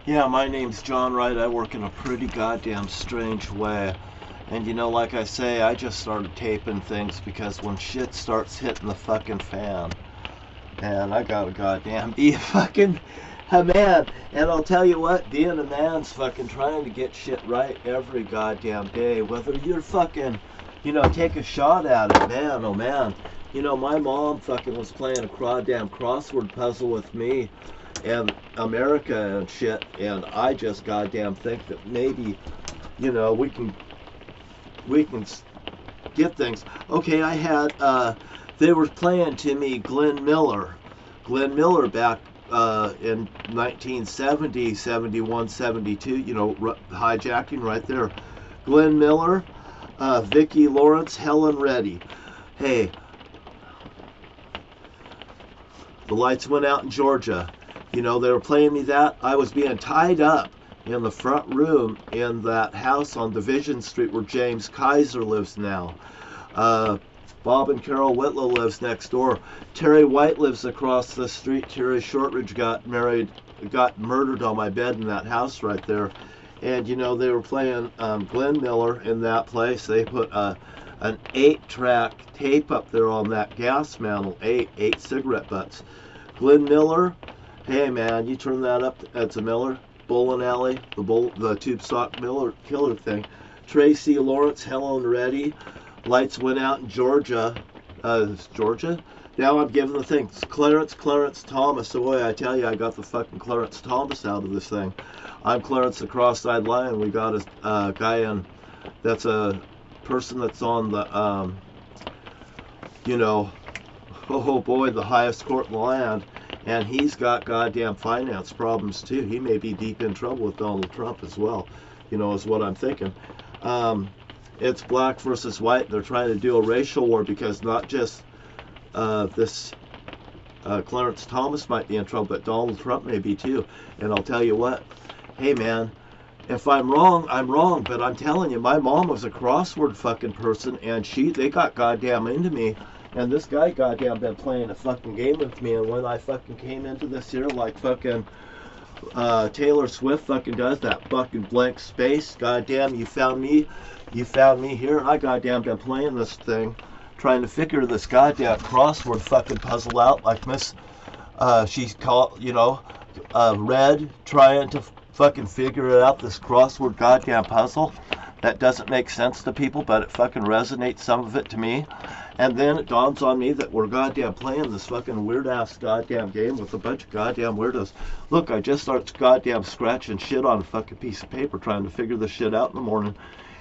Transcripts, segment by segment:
Yeah, my name's John Wright. I work in a pretty goddamn strange way. And you know, like I say, I just started taping things because when shit starts hitting the fucking fan, and I gotta goddamn be a man. And I'll tell you what, being a man's fucking trying to get shit right every goddamn day. Whether you're fucking, take a shot at it, man, oh man. My mom fucking was playing a goddamn crossword puzzle with me and America and shit, and I just goddamn think that maybe, we can get things. Okay, I had they were playing to me Glenn Miller back in 1970, 71, 72, hijacking right there. Glenn Miller, Vicki Lawrence, Helen Reddy. Hey, the lights went out in Georgia. They were playing me that. I was being tied up in the front room in that house on Division Street where James Kaiser lives now. Bob and Carol Whitlow lives next door. Terry White lives across the street. Terry Shortridge got murdered on my bed in that house right there. And, they were playing Glenn Miller in that place. They put an 8-track tape up there on that gas mantle, eight cigarette butts. Glenn Miller, hey man, you turn that up, that's a Miller. Bowling Alley, the tube stock Miller killer thing. Tracy Lawrence, Helen Reddy. Lights went out in Georgia. Georgia? Now I'm giving the thing. Clarence Thomas. So boy, I tell you, I got the fucking Clarence Thomas out of this thing. I'm Clarence the Cross-Eyed Lion. We got a guy in, that's a person that's on the, oh boy, the highest court in the land. And he's got goddamn finance problems too. He may be deep in trouble with Donald Trump as well, is what I'm thinking. It's black versus white. They're trying to do a racial war because not just this Clarence Thomas might be in trouble, but Donald Trump may be too. And I'll tell you what, hey man, if I'm wrong, I'm wrong. But I'm telling you, my mom was a crossword fucking person, and they got goddamn into me. And this guy goddamn been playing a fucking game with me, and when I fucking came into this here like fucking Taylor Swift fucking does, that fucking blank space, goddamn, you found me here, and I goddamn been playing this thing, trying to figure this goddamn crossword fucking puzzle out, like Miss, she's called, Red, trying to fucking figure it out, this crossword goddamn puzzle that doesn't make sense to people, but it fucking resonates, some of it to me. And then it dawns on me that we're goddamn playing this fucking weird-ass goddamn game with a bunch of goddamn weirdos. Look, I just start goddamn scratching shit on a fucking piece of paper trying to figure this shit out in the morning.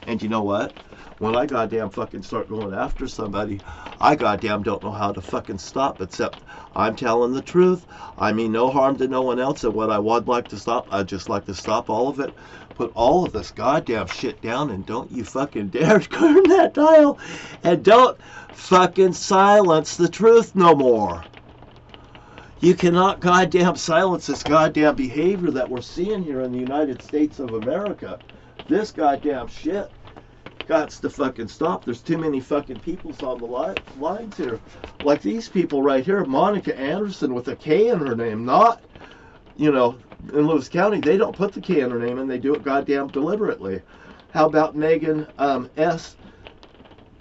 And you know what? When I goddamn fucking start going after somebody, I goddamn don't know how to fucking stop, except I'm telling the truth. I mean no harm to no one else, and what I would like to stop, I'd just like to stop all of it. Put all of this goddamn shit down, and don't you fucking dare turn that dial, and don't fucking silence the truth no more. You cannot goddamn silence this goddamn behavior that we're seeing here in the United States of America. This goddamn shit gots to fucking stop. There's too many fucking peoples on the lines here. Like these people right here, Monica Anderson with a K in her name, not, in Lewis County, they don't put the K in her name, and they do it goddamn deliberately. How about Megan S.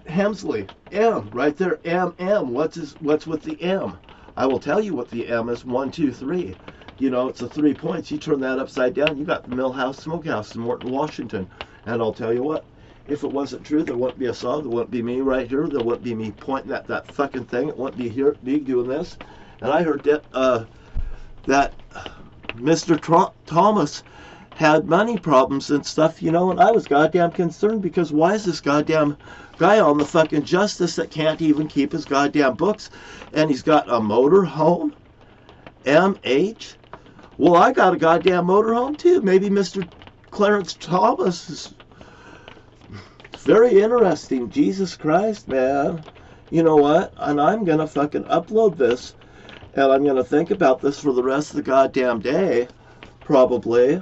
Hemsley? M, right there, M. What's with the M? I will tell you what the M is. 1, 2, 3. It's a 3 points. You turn that upside down, you got the Millhouse Smokehouse in Morton, Washington. And I'll tell you what, if it wasn't true, there wouldn't be a song. There wouldn't be me right here. There wouldn't be me pointing at that fucking thing. It wouldn't be me doing this. And I heard that Mr. Thomas had money problems and stuff, and I was goddamn concerned because why is this goddamn guy on the fucking justice that can't even keep his goddamn books, and he's got a motor home? MH? Well, I got a goddamn motorhome too. Maybe Mr. Clarence Thomas is very interesting. Jesus Christ, man. You know what? And I'm going to fucking upload this, and I'm going to think about this for the rest of the goddamn day, probably.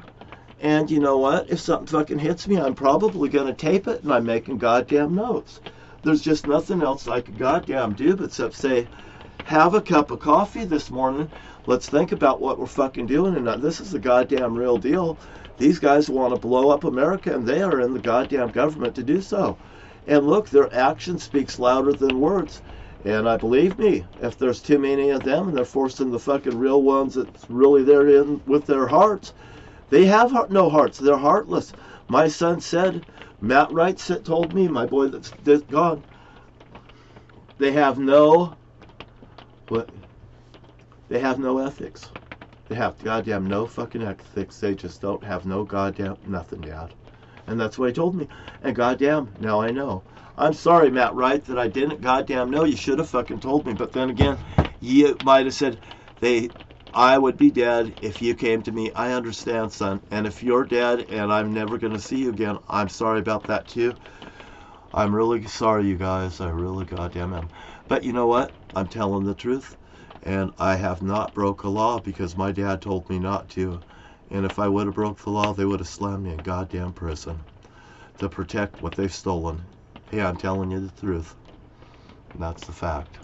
And you know what? If something fucking hits me, I'm probably going to tape it, and I'm making goddamn notes. There's just nothing else I could goddamn do except say, have a cup of coffee this morning. Let's think about what we're fucking doing. And this is the goddamn real deal. These guys want to blow up America, and they are in the goddamn government to do so. And look, their action speaks louder than words. And I believe me, if there's too many of them and they're forcing the fucking real ones that's really there in with their hearts, they have no hearts. They're heartless. My son said, Matt Wright told me, my boy that's gone, they have no, what? They have no ethics. They have goddamn no fucking ethics. They just don't have no goddamn nothing, Dad. And that's what he told me. And goddamn, now I know. I'm sorry, Matt Wright, that I didn't goddamn know. You should have fucking told me. But then again, you might have said, I would be dead if you came to me. I understand, son. And if you're dead and I'm never going to see you again, I'm sorry about that too. I'm really sorry, you guys. I really goddamn am. But you know what? I'm telling the truth. And I have not broke a law because my dad told me not to. And if I would have broke the law, they would have slammed me in goddamn prison to protect what they've stolen. Hey, I'm telling you the truth. And that's the fact.